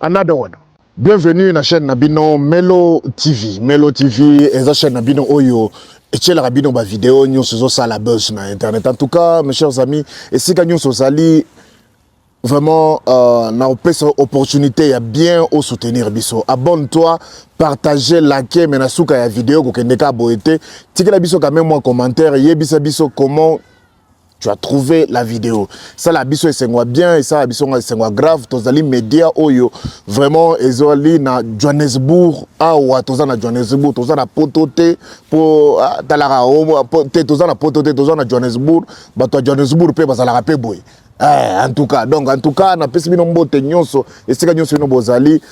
Another one. Bienvenue na chaîne Nabino Melo TV. Melo TV est la chaîne Nabino Oyo. Et tu as la vidéo vidéo nous sur ça la buzz sur internet. En tout cas, mes chers amis, et si nous sommes allés vraiment na opportunité il y a bien au soutenir biso. Abonne-toi, partagez, likez, mais na souka ya vidéo ko kendeka boete. Tika la biso quand même moi commentaire, yebisa biso comment tu as trouvé la vidéo. Ça la biso esengwa bien et ça la biso esengwa grave. Tozali média oyo vraiment ezoli na Johannesburg awa tozana Johannesburg tozana potote pour talara te tozana potote tozana Johannesburg bato Johannesburg pe bazala pe boy. En tout cas na pesi bino mbote nyonso esika nyonso bino bozali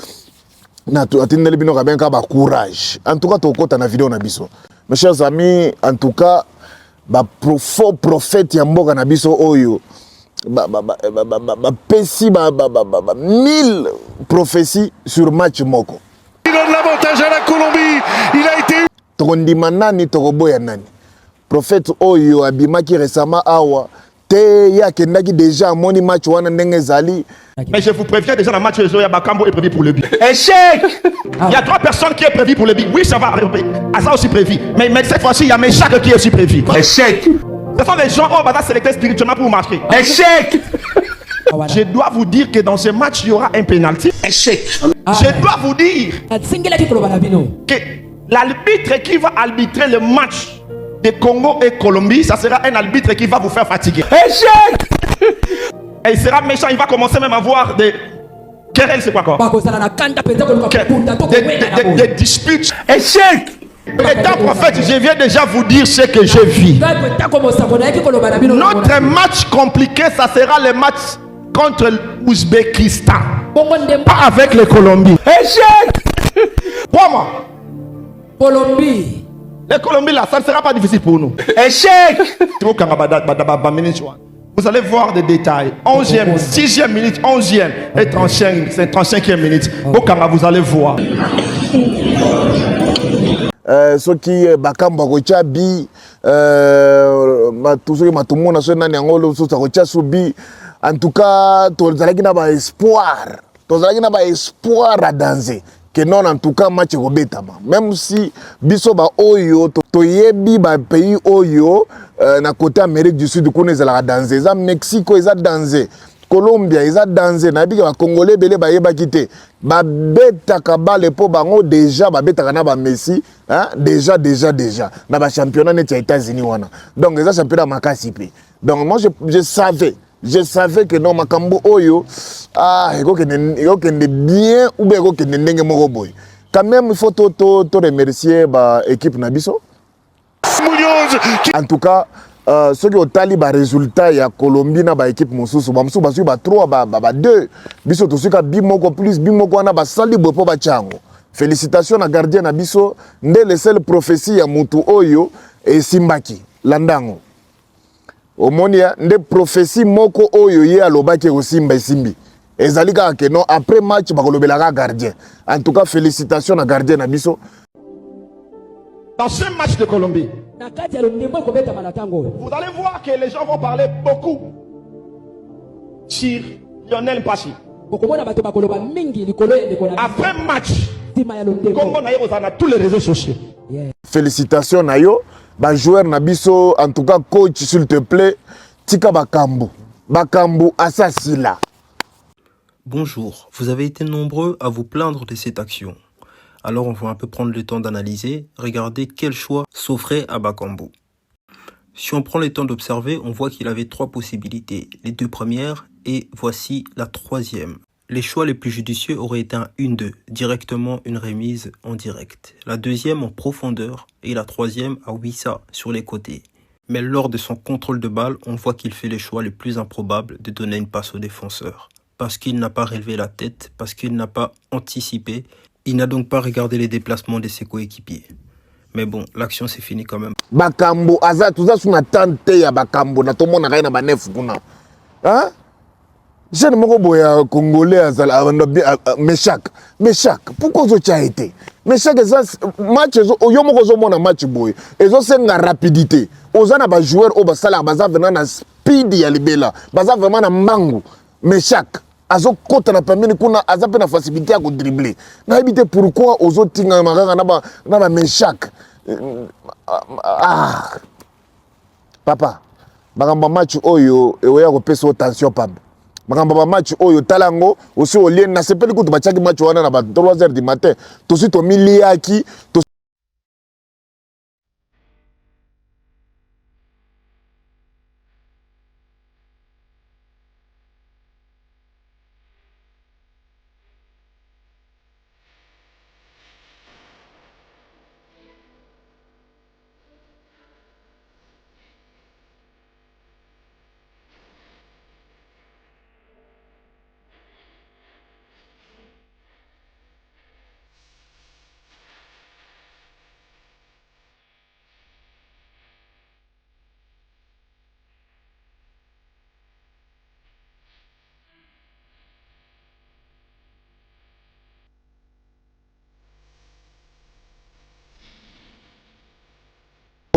na atindeli bino ka ben ka ba courage. En tout cas tokota na vidéo na biso. Mes chers amis, en tout cas faux prophète ya mboka na biso oyo pesi 1000 prophéties sur match moko. Il donne l'avantage à la Colombie. Il a été tokondima nani tokoboya nani prophète oyo abimaki récemment awa te ya kendaki déjà moni match wana ndenge zali. Mais je vous préviens déjà, le match de Zoya Bakambo est prévu pour le but. Échec! Il y a 3 personnes qui est prévu pour le but. Oui, ça va arriver. Ça aussi prévu. Mais cette fois-ci, il y a Méchac qui est aussi prévu. Échec! Ce sont des gens qui vont sélecter spirituellement pour marquer. Échec! Je dois vous dire que dans ce match, il y aura un penalty. Échec! Je dois vous dire que l'arbitre qui va arbitrer le match de Congo et Colombie, ça sera un arbitre qui va vous faire fatiguer. Échec! Et il sera méchant, il va commencer même à avoir des querelles, c'est quoi encore? Des disputes. Échec! Étant prophète, je viens déjà vous dire ce que je vis. Notre match compliqué, ça sera le match contre l'Ouzbékistan. Pas avec les Colombiens. Échec! Comment? Colombie. Les Colombiens là, ça ne sera pas difficile pour nous. Échec! Vous allez voir des détails. 11e, 6e minute, 11e et 35e minute. Vous allez voir. Ce qui est Bakamba Rochabi, tout ce qui m'a tout le monde a sonné en Subi. En tout cas, tu as espoir. Tu as espoir à danser. Que non, en tout cas, match robetama. Même si bisoba oyo to yebi ba pays oyo na côté Amérique du Sud connaît la danser. Ça Mexico ils a dansé. Colombia ils a dansé. Na bi ba Congolais belé ba yeba kité. Ba beta kabale po bango déjà ba beta kana ba Messi, hein? Déjà na ba championnat net ya États-Unis wana. Donc les championnat makasi pe. Donc moi je savais que non makambo oyo ego kende bien ou bien ego kende ndenge moko boy. Quand même il faut to remercier ba équipe na biso. En tout cas ceux qui ont tali ba résultat ya Colombie na ba équipe mosusu ba 3 ba 2 biso to suka bi moko plus bi moko na ba sali bopo ba chango. Félicitations na gardien na biso nde le seul prophétie ya mutu oyo e simbaki landango. Omonia nde prophétie moko oyo ye alobaki osimba esimbi ezalika ke non après match bakolobelaka gardien. En tout cas félicitations na gardien na biso. Dans ce match de Colombie, vous allez voir que les gens vont parler beaucoup sur Lionel Mpachi. Après match, Congo na yo na tous les réseaux sociaux. Félicitations na yo. Ba joueur na biso, en tout cas coach s'il te plaît, tika bakambu assassila. Bonjour, vous avez été nombreux à vous plaindre de cette action. Alors on va un peu prendre le temps d'analyser, regarder quel choix s'offrait à Bakambu. Si on prend le temps d'observer, on voit qu'il avait 3 possibilités. Les 2 premières et voici la 3e. Les choix les plus judicieux auraient été un 1-2, directement une remise en direct. La 2e en profondeur et la 3e à Wissa sur les côtés. Mais lors de son contrôle de balle, on voit qu'il fait les choix les plus improbables de donner une passe au défenseur. parce qu'il n'a pas relevé la tête, parce qu'il n'a pas anticipé. Il n'a donc pas regardé les déplacements de ses coéquipiers. Mais bon, l'action s'est finie quand même. Bakambo, aza, tout ça, son attente ya Bakambo, na tout le monde a rien à banef, kuna. Hein? Je ne me boya Congolais, Meshak. Meshak, pourquoi tu as été? Meshak, match, on match boy. Et ça, c'est la rapidité. Aux ans, les joueurs, au basala, baza venant na speed ya libela, baza vraiment na mango. Meshak, azo kota na pamini kuna azape na facilité à dribbler. Na habité pourquoi aux autres tinga maganga na ba Meshak. Ah. Papa, bagamba match oyo eweya ko pesa tension pamba. Makamba match oyo talango aussi au lien na sepeli kutu bachaki match wana na ba 3h du matin to si to miliaki to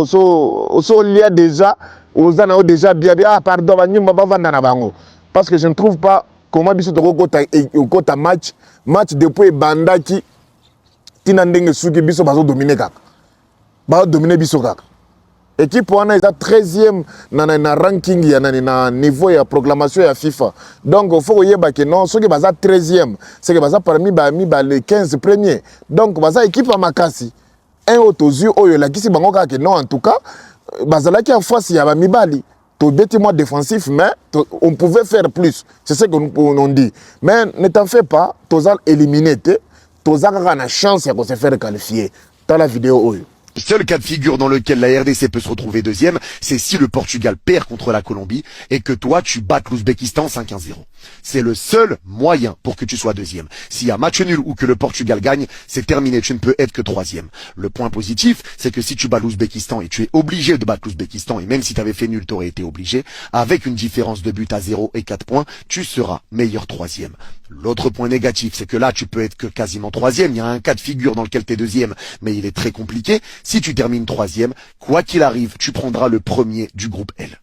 Oso lia déjà, aux ana déjà bien ah pardon, parce que je ne trouve pas comment biso to kota match depuis bandaki tina ndenge suki biso bazo dominer kaka. Ba dominer biso kaka. Équipe wana est 13e na ranking ya na niveau ya proclamation ya FIFA. Donc il faut yeba que non, ceux qui baza 13e, c'est que baza parmi les 15 premiers. Donc baza équipe à makasi. Un autre yeux oyo la kisi bango kaka non en tout cas bazalaki en face ya ba mibali to bêtement défensif mais on pouvait faire plus, c'est ce que nous dit, mais ne t'en fais pas, tozal éliminé tozal na chance ya ko se faire qualifier dans la vidéo oyo. Seul cas de figure dans lequel la RDC peut se retrouver deuxième, c'est si le Portugal perd contre la Colombie et que toi tu battes l'Ouzbékistan 5-1-0. C'est le seul moyen pour que tu sois deuxième. S'il y a match nul ou que le Portugal gagne, c'est terminé, tu ne peux être que troisième. Le point positif, c'est que si tu bats l'Ouzbékistan et tu es obligé de battre l'Ouzbékistan, et même si tu avais fait nul, tu aurais été obligé, avec une différence de but à 0 et 4 points, tu seras meilleur troisième. L'autre point négatif, c'est que là, tu peux être que quasiment troisième. Il y a un cas de figure dans lequel tu es deuxième, mais il est très compliqué. Si tu termines troisième, quoi qu'il arrive, tu prendras le premier du groupe L.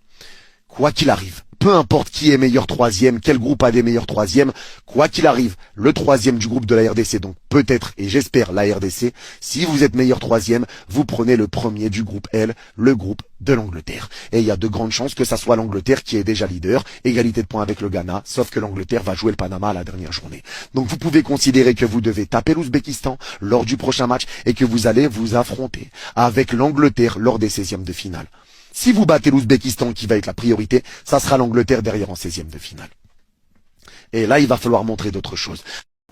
Quoi qu'il arrive, peu importe qui est meilleur troisième, quel groupe a des meilleurs troisièmes, quoi qu'il arrive, le troisième du groupe de la RDC, donc peut-être et j'espère la RDC, si vous êtes meilleur troisième, vous prenez le premier du groupe L, le groupe de l'Angleterre. Et il y a de grandes chances que ça soit l'Angleterre qui est déjà leader, égalité de points avec le Ghana, sauf que l'Angleterre va jouer le Panama à la dernière journée. Donc vous pouvez considérer que vous devez taper l'Ouzbékistan lors du prochain match et que vous allez vous affronter avec l'Angleterre lors des 16e de finale. Si vous battez l'Ouzbékistan, qui va être la priorité, ça sera l'Angleterre derrière en 16e de finale. Et là, il va falloir montrer d'autres choses.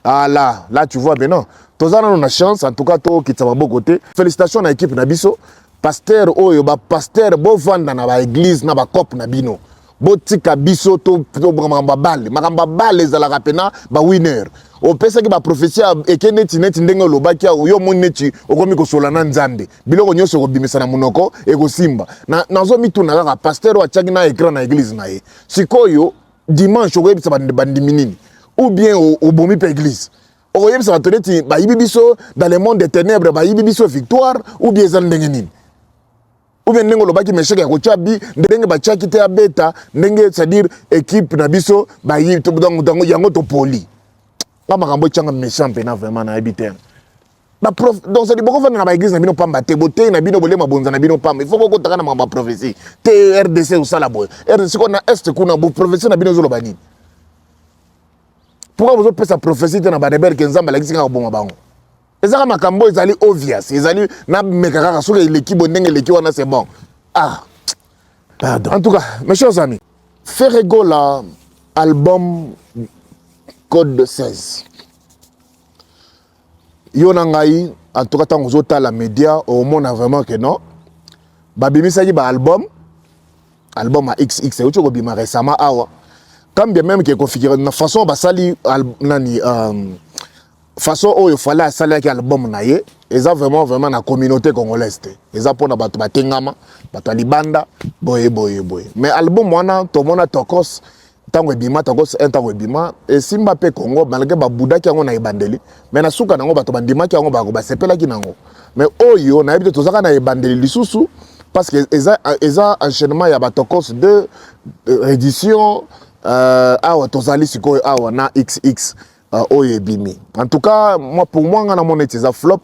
Ah là tu vois, ben non. Tozana on a chance, en tout cas, toi qui t'as bon côté. Félicitations à l'équipe Nabiso. Pasteur, pasteur, bon vendre dans la église, na ba cop Nabino. Botika biso to makamba bale ezalaka pena ba winner opesaki ba prophétie ekeneti neti ndenge lobaki yo moneti okomi kosola na nzambe biloko nyonso kobimisa na munoko ekosimba nazo mituna kaka pasteur achaki na écran na église na ye sikoyo dimanche okoyebisa bandimi nini ou bien obomi pe église okoyebisa bato neti bayibi biso dans le monde des ténèbres bayibi biso victoire ou bien eza ndenge nini ou bien ndenge lobaki Meshak ya kochabi ndenge bachaki te abeta ndenge c'est-à-dire équipe na biso ba yi to donc yango to poli ba makambo changa méchant pena vraiment na habiter ba prof donc c'est beaucoup na ba église na bino pamba te bote na bino bolema bonza na bino pamba il faut ko taka na mamba prophétie te RDC ou sala boy RDC ko na est kuna bo prophétie na bino zo lobani pourquoi vous opesa prophétie na ba rebel ke nzamba la kisinga ko bonga bango ezaka makambo ezali obvious ezali na mekaka soki l'équipe ndenge l'équipe wana c'est bon ah pardon en tout cas mes chers amis Ferrego la album code 16 yona ngai en tout cas tant aux autres la média au monde vraiment que non babimi saki ba album à XX et autre bima récemment awa quand bien même que configure na façon basali nani façon oyo fallait asali ki album na ye eza vraiment na communauté congolaise te eza pona bato batengama bato libanda boye mais album wana to mona tokos tango ebima tokos tango ebima et simba pe Congo malgré ba budaki yango na ebandeli mais na suka nango bato bandimaki yango ba sepelaki nango mais oyo na ebite tozaka na ebandeli lisusu parce que eza enchaînement ya batokos de édition awa tozali sikoyo awa na XX oyo ebimi. En tout cas, pour moi ngana mon etiza flop.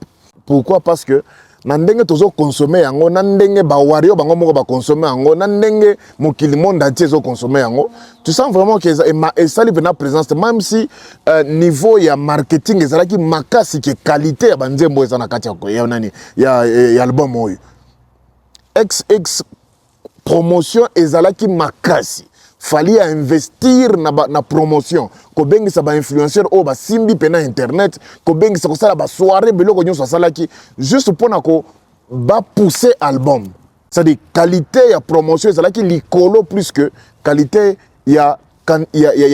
Pourquoi? Parce que na ndenge tozo consommer yango, na ndenge ba wario bango moko ba consommer yango, na ndenge mokili monde entier zo consommer yango. Tu sens vraiment que ça li na présence même si niveau ya marketing ezalaki makasi ke qualité ya banzembo ezana kati ya nani ya album oyo. XX promotion ezalaki makasi. Fallait investir na promotion ko bengi sa ba influenceur o ba simbi pena internet ko bengi sa ko sala ba soirée beloko nyo sa sala ki juste pona ko ba pousser album ça dit qualité ya promotion ça là qui likolo plus que qualité ya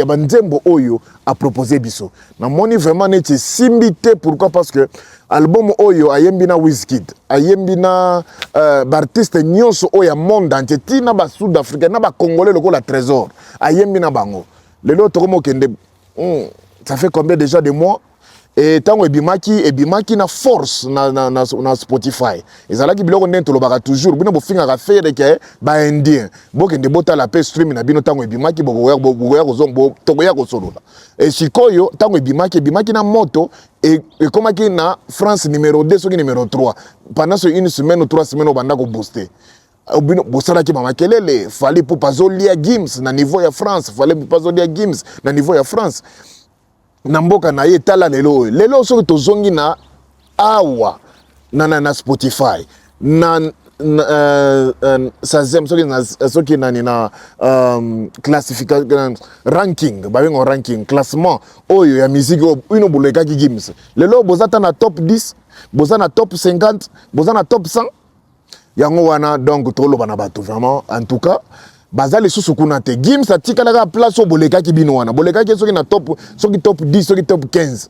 banzembo oyo a proposé biso na moni vraiment neti simbité pourquoi parce que album oyo ayembi na Wizkid ayembi na artiste nyonso oyo monde entier tina ba sud africain na ba congolais lokola trésor ayembi na bango lelo tokomo kende ça fait combien déjà de mois et tango ebimaki na force na Spotify ezalaki biloko ndento lobaka toujours bino bofinga ka faire ke ba indien bokende bota la pe stream na bino tango ebimaki bokoya kozombo tokoya kosolola et sikoyo tango ebimaki na moto et komaki na France numéro 2 soki numéro 3 pendant une semaine ou 3 semaines obanda ko booster bosalaki mamakelele fallait pour pazolia Gims na niveau ya France fallait pour pazolia Gims na niveau ya France na mboka na ye tala lelo soki tozongi na awa na Spotify na sazem soki nani na classification ranking babengo ranking classement oyo ya musique ino bolekaki Gims lelo bozata na top 10 boza na top 50 boza na top 100 yango wana donc toloba na bato vraiment en tout cas bazali susu kuna te Gims atikala ka place o bolekaki bino wana bolekaki soki na top 10 soki top 15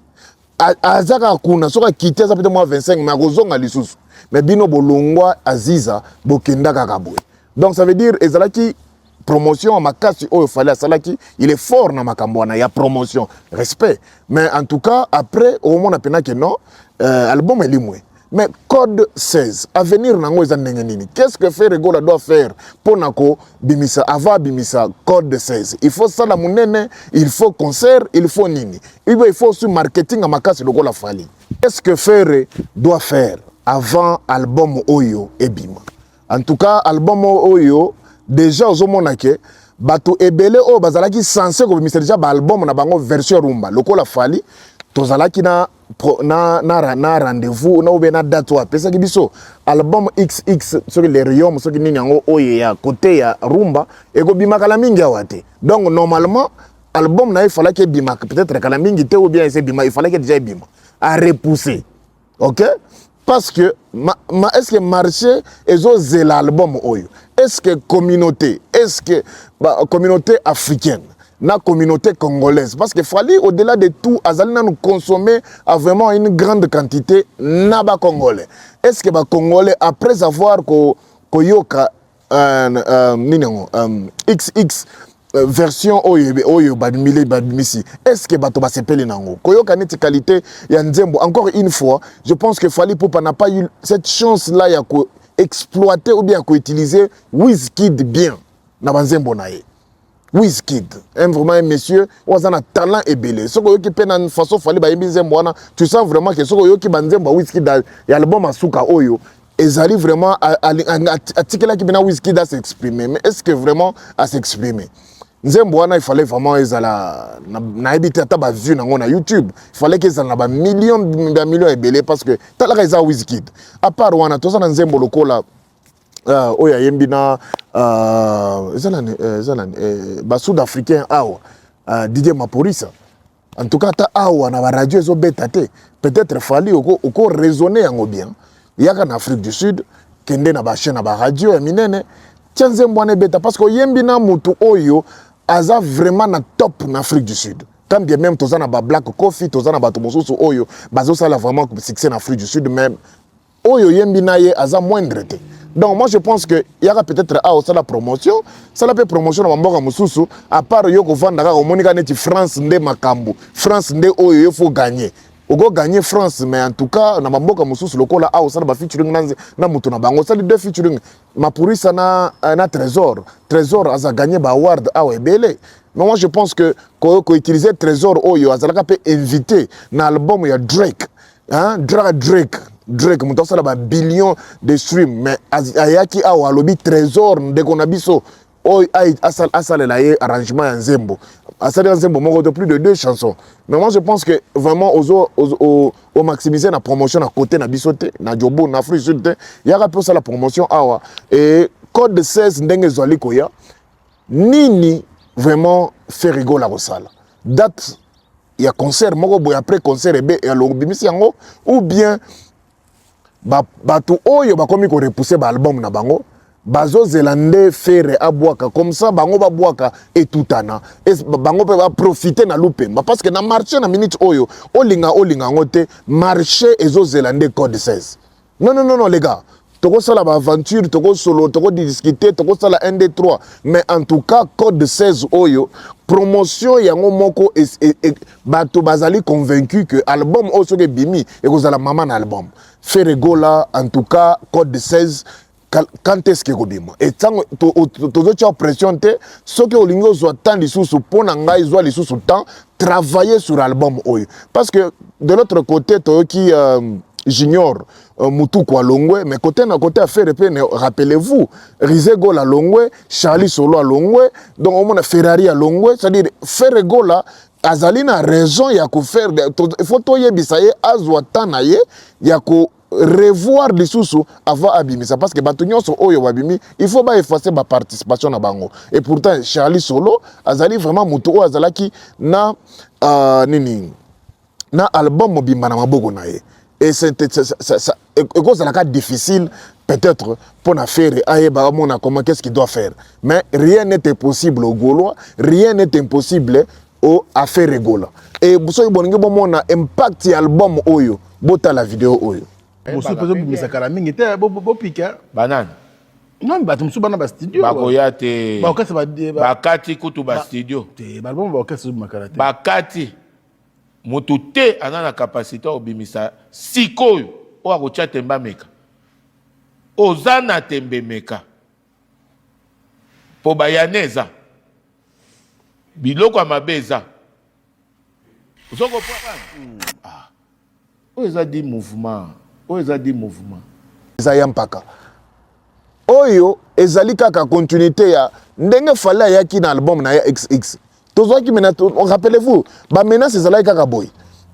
azaka kuna soka kiti za peut-être moi 25 mais akozonga lisusu mais bino bolongwa aziza bokenda kaka boy donc ça veut dire ezalaki promotion makasi oyo fallait asalaki il est fort na makambo wana ya promotion respect mais en tout cas après au moment apena que non album elimwe. Mais code 16, avenir nango eza ndenge nini? Qu'est-ce que fait Regola doit faire pour nako bimisa avant bimisa code 16? Il faut ça la munene, il faut concert, il faut nini. Il faut aussi marketing à makasi lokola fali. Qu'est-ce que Ferre doit faire avant album Oyo et Bima? En tout cas, album Oyo déjà ozomona ke bato ebele o bazalaki censé ko bimisa déjà ba album na bango version rumba lokola fali. Tozalaki na rendez-vous na obena date wa pesa ki biso album XX sur les riom sur nini yango oye ya côté ya rumba eko bimaka la mingi awate donc normalement album na il fallait que bimaka peut-être kala mingi te ou bien c'est bima il fallait que déjà bima à repousser OK parce que est-ce que marché ezo l'album oyo est-ce que communauté communauté africaine na communauté congolaise parce que fallait au-delà de tout azalina nous consommer à vraiment une grande quantité na ba congolais est-ce que ba congolais après avoir koyoka XX version oyo badmisi est-ce que bato basepeli nango koyoka neti qualité ya nzembo encore une fois je pense que fallait pour n'a pas eu cette chance là ya ko exploiter ou bien ko utiliser Wizkid bien na banzembo na ye Wizkid, vraiment un monsieur, on a un talent ébélé. Ce que tu as façon fallait ba yembi wana, tu sens vraiment que ce que tu banzemba Wizkid y a l'album Asuka Oyo, ils arrivent vraiment à tikela ki bina Wizkid à s'exprimer. Mais est-ce que vraiment à s'exprimer? Nzembo wana il fallait vraiment ezala na ebité ta ba vue na YouTube. Il fallait qu'ils en ba millions ébélé parce que ta la eza Wizkid. À part wana to ça na nzembo lokola oya yembi na ba sud-africain awa Didier Maporisa en tout cas ta awa na ba radio ezo beta te peut-être fallait oko raisonner yango bien yaka na Afrique du Sud kende na ba chaîne na ba radio ya minene tianze mbwane beta parce que yembi na mutu oyo aza vraiment na top en Afrique du Sud. Quand bien même tous na ba Black Coffee, tous na ba tomosusu oyo, bazo sala vraiment succès en Afrique du Sud même. Oyo yembi na ye aza moindre te. Donc moi je pense que il y aura peut-être ça la promotion, ça la peut promotion na mboka mususu à part yo ko vanda au monika neti France nde makambu. France nde oyo il faut gagner. Ogo gagner France mais en tout cas na mboka mususu lokola ça ba featuring na mutu na bango ça les deux featuring mapurisa na Trésor aza gagner ba award ebele. Mais moi je pense que ko utiliser Trésor oyo azalaka peut inviter na album ya Drake. Hein Drake mutu asala ba billion de streams mais ayaki awa alobi Trésor nde konabiso oyo asala la ye arrangement ya nzembo asala nzembo moko de plus de 2 chansons. Mais moi je pense que vraiment au maximiser la promotion à côté na bisote na jobo na Afrique Sud il y a rappelé ça la promotion awa et code 16 ndenge zwali koya nini vraiment fait rigoler la rosala date il y a concert moko boy après concert ebe ya lobimisi yango ou bien bato oyo bakomi ko repousser ba album na bango bazo zelande faire abwaka comme ça bango babwaka etutana et bango pe ba profiter na lupemba parce que na marché na minute oyo olinga ngote marché ezo zelande code 16 non les gars toko sala ba aventure toko solo toko discuter toko sala 1 2 3 mais en tout cas code 16 oyo promotion yango moko bato bazali convaincu que album oso ke bimi et kozala mama na album faire rigola en tout cas code 16 quand est-ce que Robimo et tant to pression te ce que olingo zo tant lisusu pona ngai zo lisusu temps travailler sur album oyo parce que de l'autre côté to qui j'ignore Mutuku Alongwe mais côté na côté à faire rappelez-vous Rizego la Longwe Charlie Solo Alongwe donc on a Ferrari Alongwe c'est-à-dire faire gola azalina raison ya ko faire il faut to yebisa ye azwa tanaye ya ko revoir les sous avant abimisa parce que batunyo so oyo wabimi il faut pas effacer ma participation na bango et pourtant Charlie Solo azali vraiment mutu o azalaki na nini na album mobimba na maboko na ye et c'est la cas difficile peut-être pour na faire ayeba mona comment qu'est-ce qu'il doit faire mais rien n'était possible au Gaulois rien n'est impossible au affaire rigola et boso boningi bomona impact album oyo bota la vidéo oyo mosu pezo bimisa kala mingi te bo pika banane non bato mosu bana ba studio bakoya te bakasi bakati kutu ba studio te balbum bakasi makala te bakati motu te ana na capacité obimisa sikoyo o akotia temba meka oza na tembe meka po bayane eza biloko ya mabe eza oyo eza di mouvement oyo eza di mouvement ezaya mpaka oyo ezali kaka continuité ya ndenge fale ayaki na album na ya XX tozwaki mena rappelez-vous ba menace ezalaki kaka boy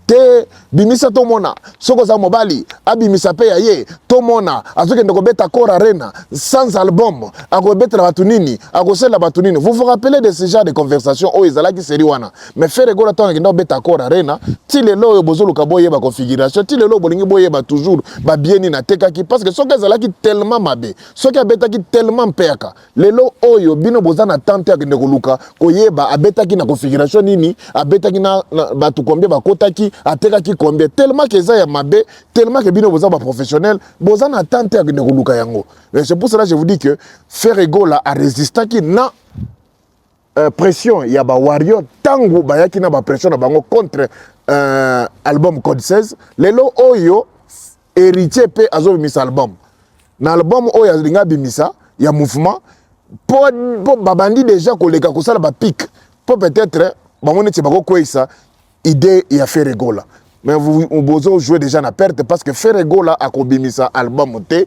te bimisa tomona soko za mobali abimisa pe ya ye tomona azokende kobeta kor arena sans album akobetela batu nini akosela batu nini vous vous rappelez de ce genre de conversation oyo ezalaki seri wana mais faire gola tanga kende kobeta kor arena ti lelo oyo bozoluka boyeba configuration ti lelo bolingi boyeba toujours ba bieni na tekaki parce que soki ezalaki tellement mabe soki abetaki tellement mpeka lelo oyo bino boza na tante ya kende koluka koyeba abetaki na configuration nini abetaki na batu combien bakotaki atekaki combien tellement que ça ya mabe tellement que bino boza ba professionnel boza na tante ya kende koluka yango c'est pour cela je vous dis que Ferregola a résisté qui na pression ya ba warrior tango bayaki na ba pression na bango contre album code 16 lelo oyo héritier pe azo bimisa album na album oyo alinga bimisa ya mouvement po babandi déjà koleka kosala ba pic po peut-être bango neti bako kwesa idée ya Ferregola mais vous jouez déjà na perte parce que Ferregola a kobimisa album te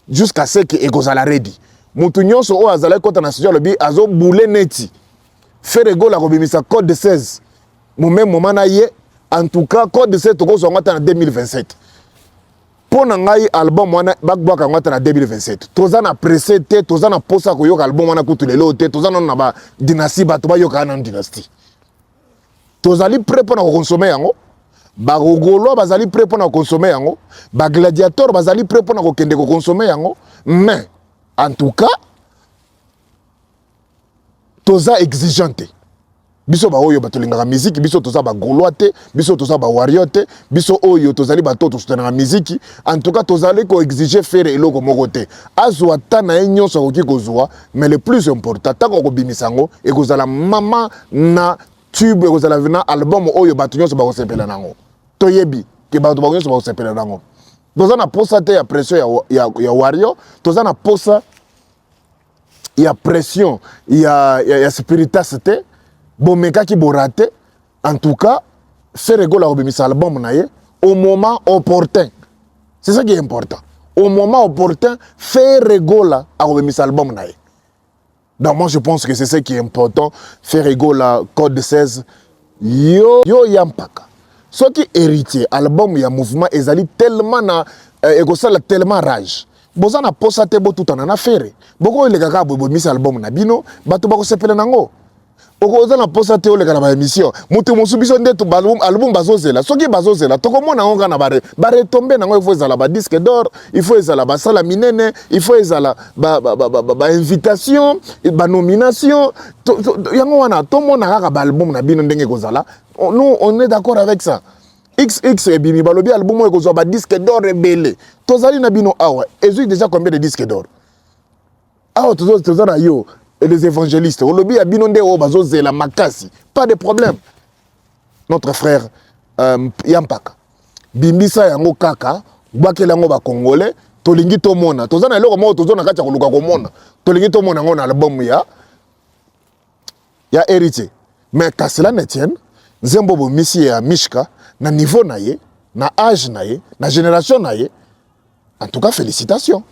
jusqu'à ce que ekozala ready mutu nyonso o azala kota na studio lobi azo boule neti Ferregola a kobimisa code 16 mon même moment na ye en tout cas code 16 tokozwa ngata na 2027 pona ngai album wana bakbwaka ngata na 2027 toza na pressé te toza na posa koyoka album wana kutu lelo te toza na ba dynastie bato bayoka na dynastie tozali prêt pour nous consommer yango ba Rogolo bazali prêt pour nous consommer yango ba Gladiator bazali prêt pour nous kende ko consommer yango mais en tout cas toza exigeante. Biso ba oyo batolingaka musique, biso toza ba gaulois te, biso toza ba warrior te, biso oyo tozali ba to tosutenaka musique. En tout cas tozali ko exiger faire eloko moko te. Azwa tana nyonso koki kozwa, mais le plus important tako ko bimisango e kozala mama na tube e kozala vina album oyo batu nyonso ba kosepela nango. Toyebi ke batu ba nyonso ba kosepela nango. Toza na posa te ya pression ya warrior, toza na posa ya pression ya spiritasité. Bomeka qui borate, en tout cas, faire rigoler au bémis album naie au moment opportun. C'est ça qui est important. Au moment opportun, faire rigoler au bémis album naie. Donc moi je pense que c'est ça qui est important. Faire rigoler code 16. Yo yampaka. Ce qui héritier album ya mouvement ezali tellement na egosala tellement rage. Boza na posa te bo tout en affaire. Boko le kaka bo bémis album na bino, bato bako sepela nango. Okoza na posa te oleka na ba émission mutu musubiso ndeto album bazozela soki bazozela tokomona ngo kana bare tomber nango il faut ezala ba disque d'or il faut ezala ba sala minene il faut ezala ba invitation ba nomination yango wana tomona kaka ba album na bino ndenge kozala nous on est d'accord avec ça XX et bimi balobi album ekozwa ba disque d'or rebelle tozali na bino awa ezui déjà combien de disques d'or awa tozana yo et les évangélistes. Au lobby, la makasi. Pas de problème. Notre frère Yampaka. Bimbisa yango kaka. Bakela yango ba Congolais. Tolingi to mona. Tozana eloko mo tozona kacha koluka ko mona. Tolingi to mona ngona album ya héritier. Mais qu'à cela ne tienne, Nzembo bo misi ya Mishka na niveau na ye, na âge na ye, na génération na ye. En tout cas, félicitations.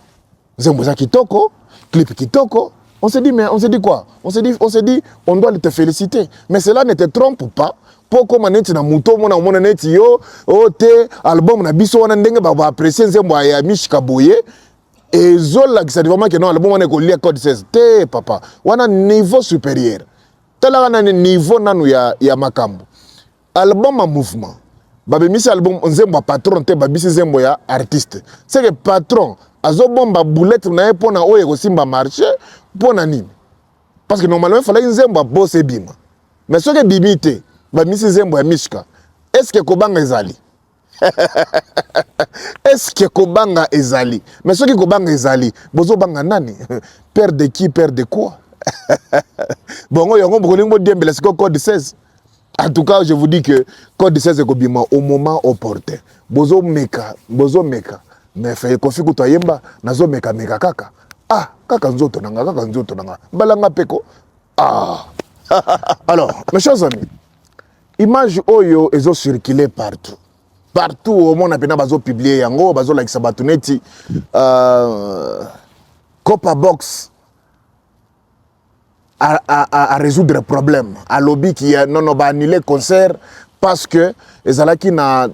Nzembo za kitoko, clip kitoko. On s'est dit, mais on s'est dit quoi? On s'est dit, on doit te féliciter. Mais cela ne te trompe pas. Pourquoi on est na muto mon net yo, te album na biso wana ndenge ba apprécier nzembo ya Mishka Boye et zola qui ça dit vraiment que non album on est ko lire code 16 te papa. Wana niveau supérieur. Tala wana niveau nanu ya makambo. Album en mouvement. Babe misi album nzembo patron te babisi nzembo ya artiste. C'est que patron azobomba boulette na epona oye ko simba marché pona nini parce que normalement il fallait nzembo bosse bima mais ce que bimité ba misi nzembo ya Mishka est-ce que kobanga ezali est-ce que kobanga ezali mais ce que kobanga ezali bozo banga nani père de qui père de quoi bongo yongo bolingo diembela siko code 16 en tout cas je vous dis que code 16 ko bima au moment opportun bozo meka mais fait kofi kutoyemba nazo meka kaka kaka nzoto nanga balanga peko alors mes chers amis image oyo ezo circuler partout au monde apena bazo publier yango bazo like sabatuneti Copa Box à résoudre problème à lobby qui non ba annuler concert parce que ezalaki na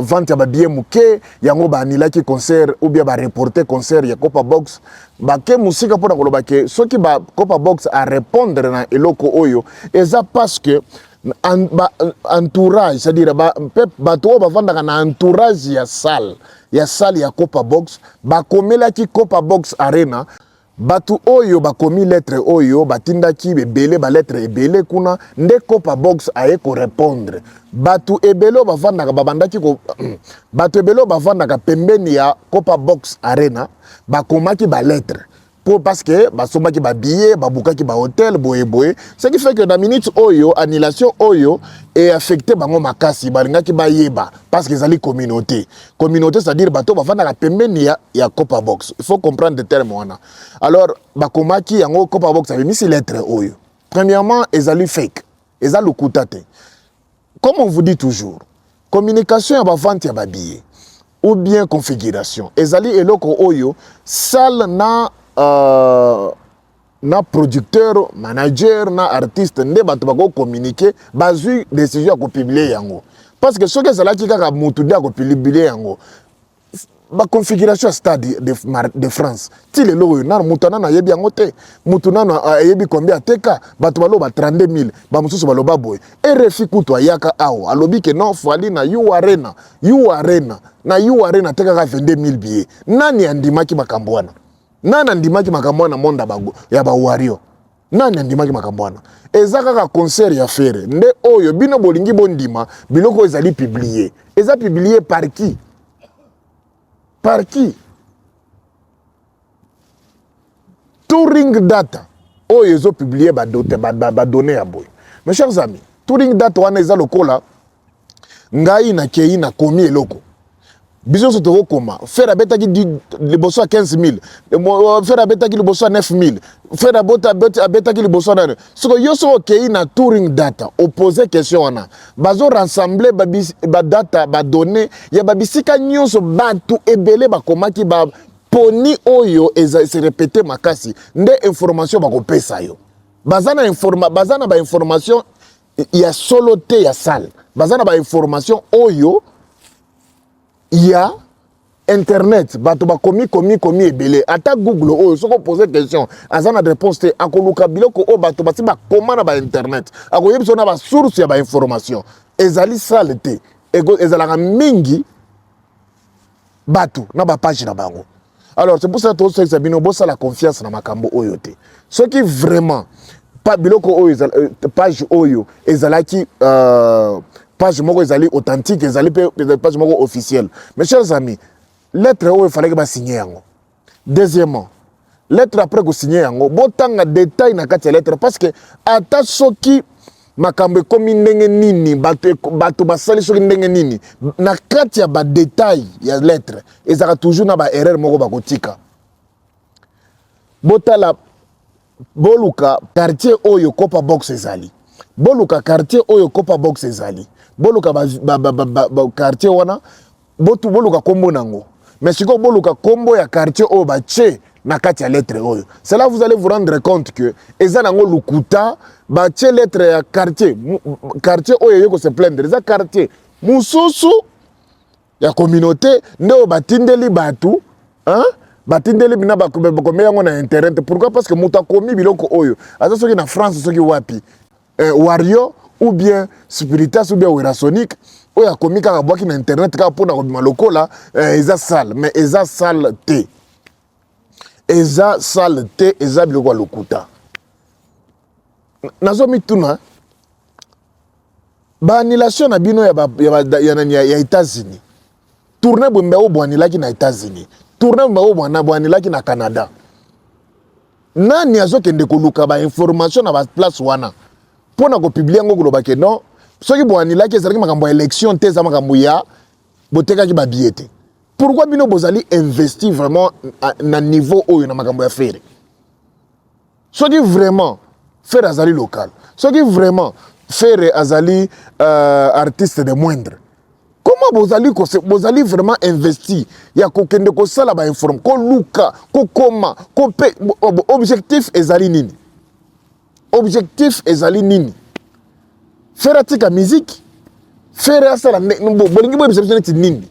vente ya ba billet muke yango ba anilaki concert ou bien ba reporter concert ya Copa Box ba ke musika pona koloba ke soki ba Copa Box a répondre na eloko oyo eza parce que entourage c'est-à-dire bato ba vandaka na entourage ya salle ya Copa Box ba komelaki Copa Box Arena. Batu oyo bakomi lettre oyo batindaki ebele ba lettre ebele kuna nde Copa Box aye ko répondre batu ebelo bavandaka babandaki ko batu ebelo bavandaka pembeni ya Copa Box Arena bakomaki ba lettre pour parce que basomaki ba billet babukaki ba hôtel boye ce qui fait que dans minute oyo annulation oyo est affecté bango makasi balingaki ba yeba parce que ezali communauté c'est-à-dire bato bavandaka pembeni ya Copa Box il faut comprendre le terme wana alors bakomaki yango Copa Box avait mis ces lettres oyo premièrement ezali fake ezali kutate comme on vous dit toujours communication ya ba vente ya ba billet ou bien configuration ezali eloko oyo salle na producteur, manager, na artiste, nde bato bako communiquer, bazui décision à publier yango. Parce que ce que c'est là qui a moutoudia à publier yango. Ba configuration stade de France. Ti le loyo na mutana na yebi yango te. Mutuna na yebi combien teka, bato balo ba 32 000, ba mususu balo ba boy. Et refi kutwa yaka awo. Alobi ke non fali na you arena. Na you arena teka ka 22 000 billets. Nani andimaki makambo wana? Nana ndimaki makambo na monda bago ya ba wario nani andimaki makambo wana eza kaka concert ya Fere nde oyo bino bolingi bondima biloko ezali publié eza publié par qui Touring data oyo ezo publié ba données ya boy. Mes chers amis, Touring data wana eza lokola ngai na kei na komi eloko biso so toko koma Fere abetaki liboso 15 000 Fere abetaki liboso 9 000 Fere abetaki liboso na soko yo so kei na Touring data opposer question wana bazo rassembler ba data ba données ya babisika nyonso batu ebele bakomaki ba poni oyo se répéter makasi nde information bakopesa yo bazana ba information ya solo te ya sale bazana ba information oyo ya internet bato bakomi ebele ata Google oyo soko poser question azana réponse te akoluka biloko o bato basi bakoma na ba internet akoyebisa na ba source ya ba information ezali sale te ezalaka mingi bato na ba page na bango. Alors c'est pour ça que tout ça bino bossa la confiance na makambo oyo te. Ce qui vraiment pas biloko oyo page oyo ezalaki page moko ezali authentique ezali page moko officielle. Mes chers amis, lettre oyo il fallait que ba signer yango. Deuxièmement, lettre après que signer yango, botanga détail na kati ya lettre parce que ata soki makambo komi ndenge nini bato basali soki ndenge nini na kati ya ba détail ya lettre ezaka toujours na ba erreur moko bakotika botala boluka quartier oyo Copa Box ezali boluka quartier oyo Copa Box ezali boluka quartier wana boluka kombo nango mais siko boluka kombo ya quartier oyo bache na kati ya lettre oyo. C'est là vous allez vous rendre compte que eza nango lukuta ba che lettre ya quartier oyo yoko se plaindre eza quartier mususu ya communauté nde batindeli batu hein batindeli bina bakomé yango na internet. Pourquoi? Parce que muta komi biloko oyo aza soki na France soki wapi Wario ou bien Spiritas ou bien Werasonic oyo akomi kaka bwaki na internet kaka pona kobima lokola eza sale mais eza sale te. Eza saleté, eza biloko lokuta. Nazo mituna ba annulation na bino ya États-Unis. Tourner bombe o boanilaki na États-Unis. Tourner bombe o boanilaki na Canada. Nani azokende koluka ba information na ba place wana. Pona ko publier ngo koloba ke non, soki boanilaki ezalaki makambo ya élection te za makambo ya botekaki ba billet. Pourquoi bino bozali investir vraiment na niveau oyo na makambo ya Fere? Soki vraiment Fere azali local, soki vraiment Fere azali artiste de moindre, comment bozali vraiment investir ya kokende ko sala ba inform ko luka ko koma ko pe objectif ezali nini? Objectif ezali nini? Fere tika musique, Fere asala bolingi bo ebisebisoni nini?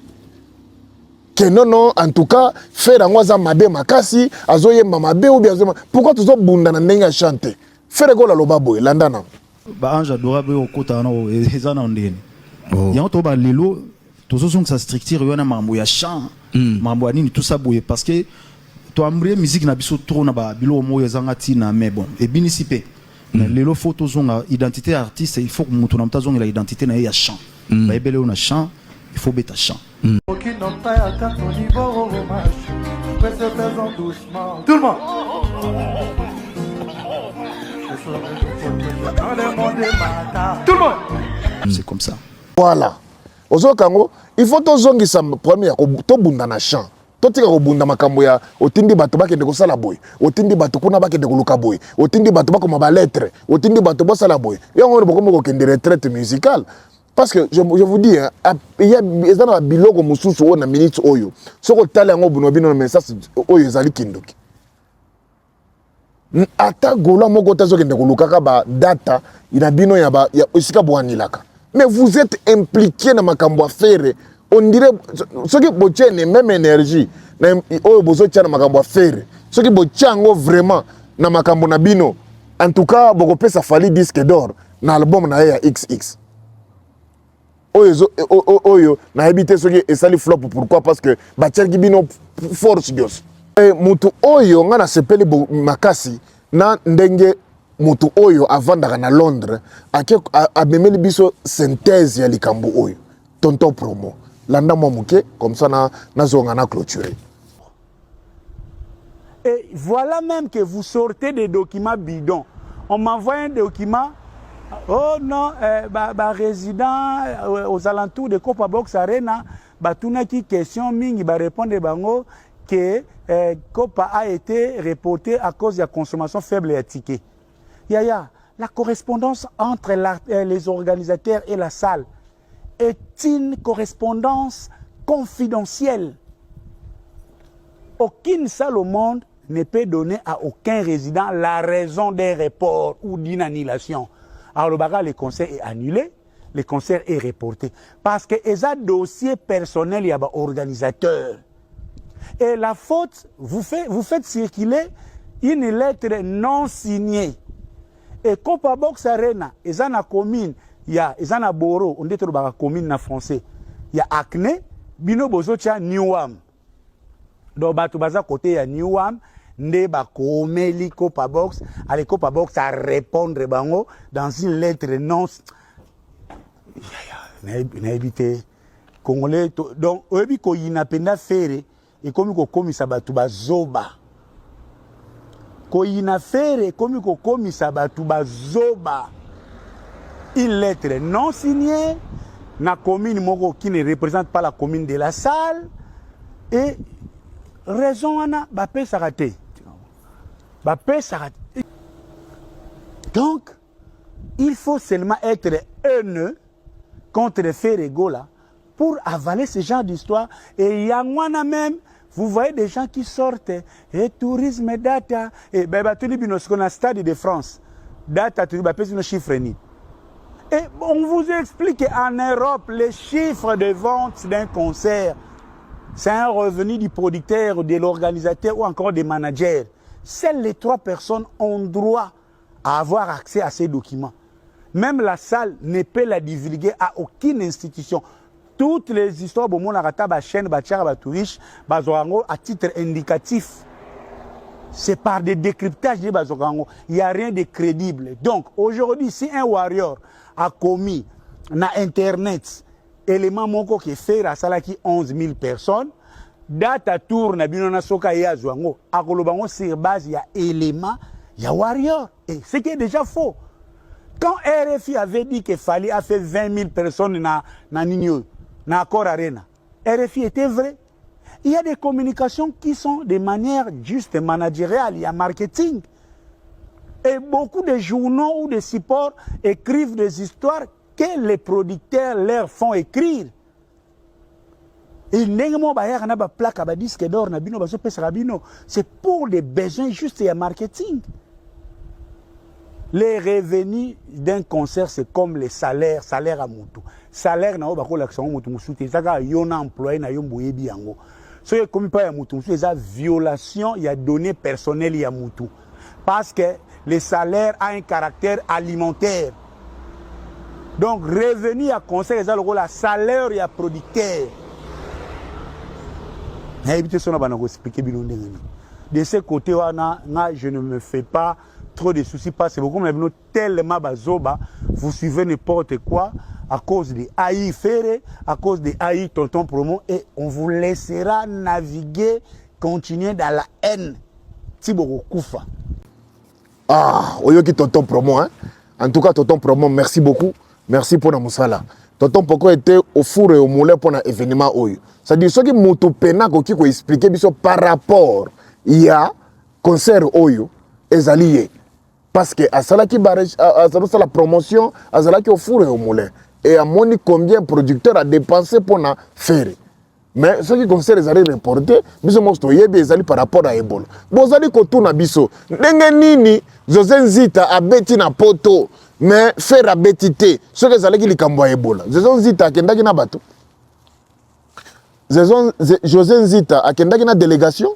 Que non, en tout cas, faire un oiseau mabe makasi, azoye mamabe ou bien azoye. Pourquoi tu as bunda na ndenga chanter? Faire go la lobabo, landana. Ba anja dorabe au kota no ezana ondeni. Yango to ba lelo, to so ça structure yona mambo ya chant, mambo nini tout ça boye parce que to ambre musique na biso trop na ba bilo mo yazanga tina mais bon et binisipe. Lelo photo zonga identité artiste, il faut que mutu na mtazonga la identité na ya chant. Ba ebele na chant, il faut beta chant. Tout le monde. Tout le monde. C'est comme ça. Voilà. Ozo kango, il faut to zongi sa premier to bunda na chant. To tika ko bunda makambo ya otindi bato bakende ko sala boy. Otindi bato kuna bakende ko luka boy. Otindi bato bakoma ba lettre. Otindi bato bo sala boy. Yango boko ko kende retraite musicale. Parce que je vous dis, il y a des biloko mususu o na minute oyo. Soko tala yango buno bino mais ça oyo ezali kindoki. Ata gola moko tazo kende kolukaka ba data ina bino ya osika boanilaka. Mais vous êtes impliqué na makambo a faire. On dirait ce qui boche ne même énergie na oyo bozo tia na makambo a faire. Ce qui boche ngo vraiment na makambo na bino. En tout cas, boko pesa fali disque d'or na album na ya XX. Oyo na habité soki esali flop. Pourquoi? Parce que batiaki bino force dios mutu oyo nga na sepeli makasi na ndenge moto oyo avandaka na Londres amemeli biso synthèse ya likambo oyo tonton promo landa mwa muke comme ça na zonga na clôturer. Et voilà même que vous sortez des documents bidons. On m'envoie un document. Oh non, résident aux alentours de Copa Box Arena, batuna qui question mingi ba répondre bango que Copa a été reporté à cause de la consommation faible et ticket. La correspondance entre les organisateurs et la salle est une correspondance confidentielle. Aucune salle au monde ne peut donner à aucun résident la raison d'un report ou d'une annulation. Alors le concert est annulé, le concert est reporté. Parce que les dossier personnel, il y a des organisateurs. Et la faute, vous faites circuler une lettre non signée. Et Copa Box Arena, il y a une commune, il y a une Boro, on dit que c'est une commune en français. Il y a Acne, Bino Bozocha, Newham. Donc, Batubaza côté, il y a Newham. Ndeba komeli Copa Box, allez Copa Box à répondre bango dans une lettre non. N'habité Congolais donc obi ko yinapenda fere et comme ko komisa batu bazoba. Ko yina fere comme ko komisa batu bazoba. Une lettre non signée na commune moko qui ne représente pas la commune de la salle et raison ana bapé saraté. Donc, il faut seulement être haineux contre les faits égaux là pour avaler ce genre d'histoire. Et il y a même, vous voyez des gens qui sortent, et tourisme data, et ben, ce qu'on a Stade de France, data, tu vas payer nos chiffres. Et on vous explique qu'en Europe, les chiffres de vente d'un concert, c'est un revenu du producteur, de l'organisateur ou encore des managers. Seules les 3 personnes ont droit à avoir accès à ces documents. Même la salle ne peut la divulguer à aucune institution. Toutes les histoires, chaîne, à titre indicatif, c'est par des décryptages. Il n'y a rien de crédible. Donc, aujourd'hui, si un warrior a commis na Internet, élément moko qui fait la salle qui 11 000 personnes, data tour na bino na soka ya zwango akolobango sur base ya élément ya warrior et ce qui est déjà faux. Quand RFI avait dit que Fali a fait 20 000 personnes na Nigno na Accor Arena, RFI était vrai. Il y a des communications qui sont de manière juste managériale, il y a marketing. Et beaucoup de journaux ou de supports écrivent des histoires que les producteurs leur font écrire. Et c'est pour des besoins juste et marketing. Les revenus d'un concert, c'est comme les salaires à Moutou. Salaire, na obako l'action Moutou Moutou, c'est ça que yona employé na yombo yebi yango. Ce qui est comme pas ya Moutou, c'est ça violation, il y a données personnelles ya Moutou. Parce que les salaires ont un caractère alimentaire. Donc, revenu à concert, c'est le salaire ya producteur. De ce côté, je ne me fais pas trop de soucis parce que beaucoup tellement bazoba, vous suivez n'importe quoi à cause des AI Ferré, à cause des AI Tonton Promo et on vous laissera naviguer, continuer dans la haine. Tiboko Koufa. Ah, oyoki Tonton Promo, hein? En tout cas, Tonton Promo, merci beaucoup. Merci pour la moussala. Tonton Poko était au four et au moulin pour un événement. C'est-à-dire que Moutou Pena qui a expliqué par rapport il y a concert Oyo et alliés. Parce que à cela qui a la promotion, à cela qui au four et au moulin. Et à mon combien producteur a dépensé pour la faire. Mais ce qui concerne les alliés reportés, biso mosto yebi ezali par rapport à Ebola. Bozali ko tuna biso. Ndenge nini José Nzita abeti na poto. Mais faire abetité, ce que ça qui likambo Ebola. José Nzita akendaki na bato. José Nzita akendaki na délégation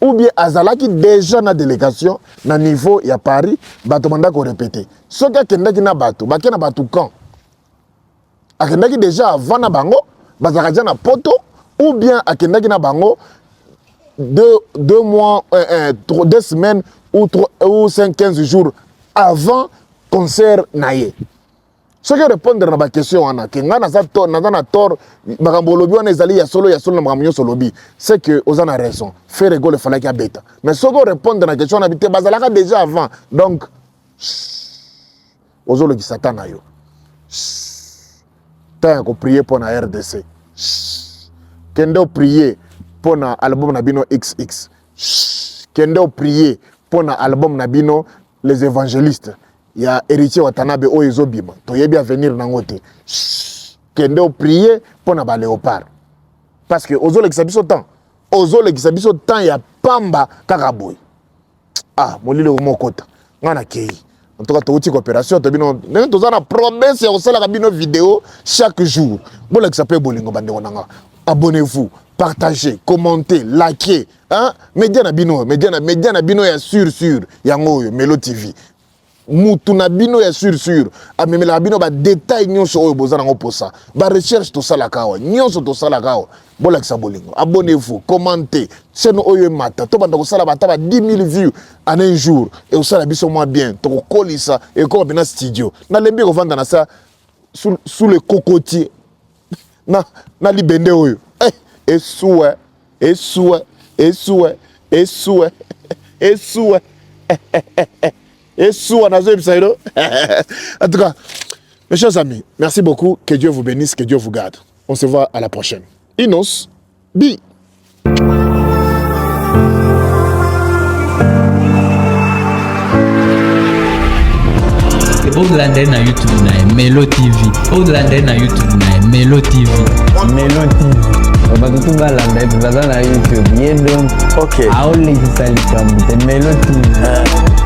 ou bien azalaki déjà na délégation na niveau ya Paris, bato manda ko répéter. Ce que akendaki na bato, baki na bato quand akendaki déjà avant na bango, bazaka na poto ou bien akendaki na bango 2 mois 2 semaines ou 5 15 jours avant concert naye. Ce qui répondre à ma question, Anna, que nga naza tort, makambo lobi wana ezali ya solo na makambo nyonso lobi, c'est que oza na raison. Faire ego le fallait qu'il bêta. Mais ce qui répondre à la question, on habite bazalaka déjà avant. Donc, ozo le Satan na yo. T'as qu'on prier pour la RDC. Kendo prier pour l'album Nabino XX. Kendo prier pour l'album Nabino Les Évangélistes. Il y a héritier Watanabe Oezobima. Tu es bien venir dans l'autre. Kendo prier pour la léopard. Parce que ozo l'exabiso temps. Ozo l'exabiso temps il y a pamba kakaboy. Ah, mon lilo mon kota. Ngana kei. En tout cas, tu as une coopération, tu as une promesse, tu as une vidéo chaque jour. Abonnez-vous, partagez, commentez, likez. Média Nabino, est sûr, Yango, Melo TV. Moutou Nabino est sûr. Ameme Nabino, détail, nyon so oyo bozana ngo posa. Ba recherche to sala kawa, nyon so to sala kawa. Bolakisa bolingo. Abonnez-vous, commentez. C'est nous oyo mata. To banda ko sala bataba 10 000 views en un jour. Et au sala biso moins bien. To ko kolisa et ko bina studio. Na lembi ko vanda na ça sous le cocotier. Na libende oyo. Esoué. Et sous en en tout cas, mes chers amis, merci beaucoup. Que Dieu vous bénisse, que Dieu vous garde. On se voit à la prochaine. Inos, bi. Au-delà na YouTube na Melo TV. Au-delà na YouTube na Melo TV. Melo TV. Bakutunga landa baza na YouTube. Yedom. Okay. Aoli kisali from the Melo TV.